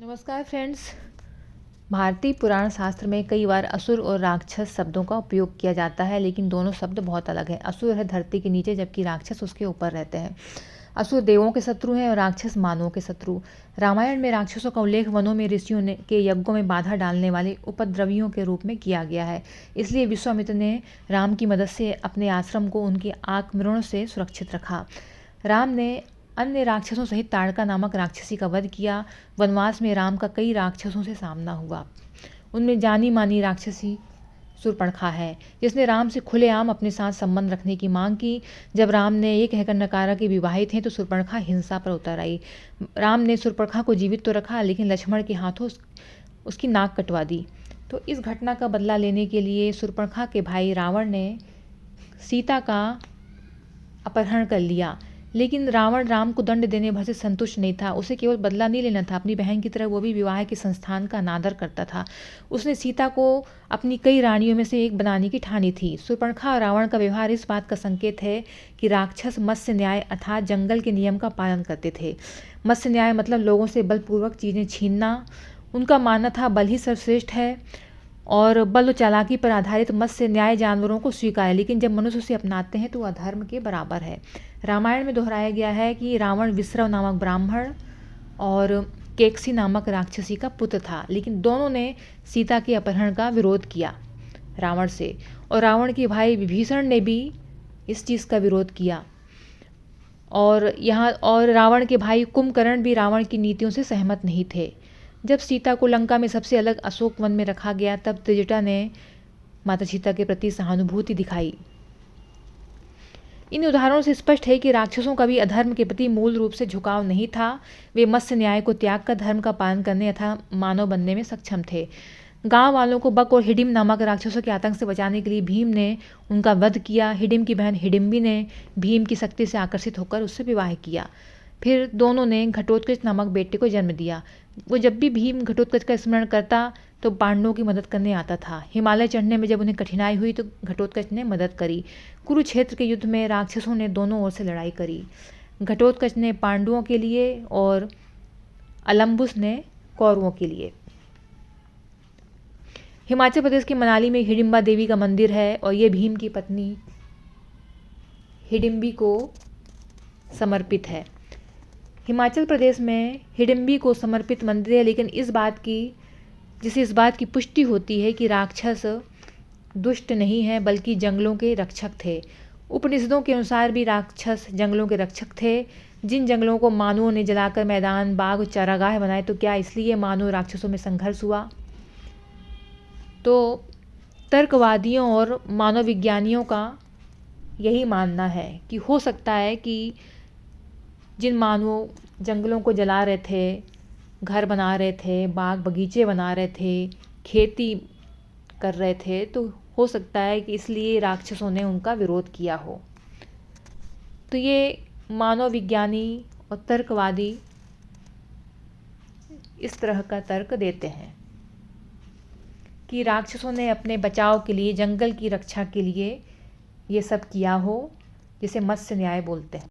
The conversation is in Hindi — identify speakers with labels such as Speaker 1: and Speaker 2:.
Speaker 1: नमस्कार फ्रेंड्स। भारतीय पुराण शास्त्र में कई बार असुर और राक्षस शब्दों का उपयोग किया जाता है, लेकिन दोनों शब्द बहुत अलग हैं। असुर है धरती के नीचे, जबकि राक्षस उसके ऊपर रहते हैं। असुर देवों के शत्रु हैं और राक्षस मानवों के शत्रु। रामायण में राक्षसों का उल्लेख वनों में ऋषियों ने के यज्ञों में बाधा डालने वाले उपद्रवियों के रूप में किया गया है। इसलिए विश्वामित्र ने राम की मदद से अपने आश्रम को उनके आक्रमणों से सुरक्षित रखा। राम ने अन्य राक्षसों सहित ताड़का नामक राक्षसी का वध किया। वनवास में राम का कई राक्षसों से सामना हुआ। उनमें जानी मानी राक्षसी शूर्पणखा है, जिसने राम से खुलेआम अपने साथ संबंध रखने की मांग की। जब राम ने ये कहकर नकारा कि विवाहित हैं, तो शूर्पणखा हिंसा पर उतर आई। राम ने शूर्पणखा को जीवित तो रखा, लेकिन लक्ष्मण के हाथों उसकी नाक कटवा दी। तो इस घटना का बदला लेने के लिए शूर्पणखा के भाई रावण ने सीता का अपहरण कर लिया। लेकिन रावण राम को दंड देने भर से संतुष्ट नहीं था। उसे केवल बदला नहीं लेना था, अपनी बहन की तरह वो भी विवाह के संस्थान का अनादर करता था। उसने सीता को अपनी कई रानियों में से एक बनाने की ठानी थी। शूर्पणखा और रावण का व्यवहार इस बात का संकेत है कि राक्षस मत्स्य न्याय अर्थात जंगल के नियम का पालन करते थे। मत्स्य न्याय मतलब लोगों से बलपूर्वक चीज़ें छीनना। उनका मानना था बल ही सर्वश्रेष्ठ है और बल और चालाकी पर आधारित मत्स्य न्याय जानवरों को स्वीकार है, लेकिन जब मनुष्य उसे अपनाते हैं तो वह अधर्म के बराबर है। रामायण में दोहराया गया है कि रावण विश्रव नामक ब्राह्मण और केकसी नामक राक्षसी का पुत्र था, लेकिन दोनों ने सीता के अपहरण का विरोध किया रावण से, और रावण के भाई विभीषण ने भी इस चीज़ का विरोध किया। और रावण के भाई कुंभकर्ण भी रावण की नीतियों से सहमत नहीं थे। जब सीता को लंका में सबसे अलग अशोक वन में रखा गया, तब त्रिजटा ने माता सीता के प्रति सहानुभूति दिखाई। इन उदाहरणों से स्पष्ट है कि राक्षसों का भी अधर्म के प्रति मूल रूप से झुकाव नहीं था। वे मत्स्य न्याय को त्याग कर धर्म का पालन करने अथवा मानव बनने में सक्षम थे। गांव वालों को बक और हिडिम नामक राक्षसों के आतंक से बचाने के लिए भीम ने उनका वध किया। हिडिम की बहन हिडिम्बी ने भीम की शक्ति से आकर्षित होकर उससे विवाह किया। फिर दोनों ने घटोत्कच नामक बेटे को जन्म दिया। वो जब भी भीम घटोत्कच का स्मरण करता तो पांडवों की मदद करने आता था। हिमालय चढ़ने में जब उन्हें कठिनाई हुई तो घटोत्कच ने मदद करी। कुरुक्षेत्र के युद्ध में राक्षसों ने दोनों ओर से लड़ाई करी। घटोत्कच ने पांडवों के लिए और अलम्बुस ने कौरवों के लिए। हिमाचल प्रदेश के मनाली में हिडिंबा देवी का मंदिर है और ये भीम की पत्नी हिडिंबी को समर्पित है। हिमाचल प्रदेश में हिडिंबी को समर्पित मंदिर है, लेकिन जिसे इस बात की पुष्टि होती है कि राक्षस दुष्ट नहीं है, बल्कि जंगलों के रक्षक थे। उपनिषदों के अनुसार भी राक्षस जंगलों के रक्षक थे। जिन जंगलों को मानवों ने जलाकर मैदान, बाग, चारागाह बनाए, तो क्या इसलिए मानव राक्षसों में संघर्ष हुआ? तो तर्कवादियों और मानव विज्ञानियों का यही मानना है कि हो सकता है कि जिन मानवों जंगलों को जला रहे थे, घर बना रहे थे, बाग बगीचे बना रहे थे, खेती कर रहे थे, तो हो सकता है कि इसलिए राक्षसों ने उनका विरोध किया हो। तो ये मानव विज्ञानी और तर्कवादी इस तरह का तर्क देते हैं कि राक्षसों ने अपने बचाव के लिए, जंगल की रक्षा के लिए ये सब किया हो, जिसे मत्स्य न्याय बोलते हैं।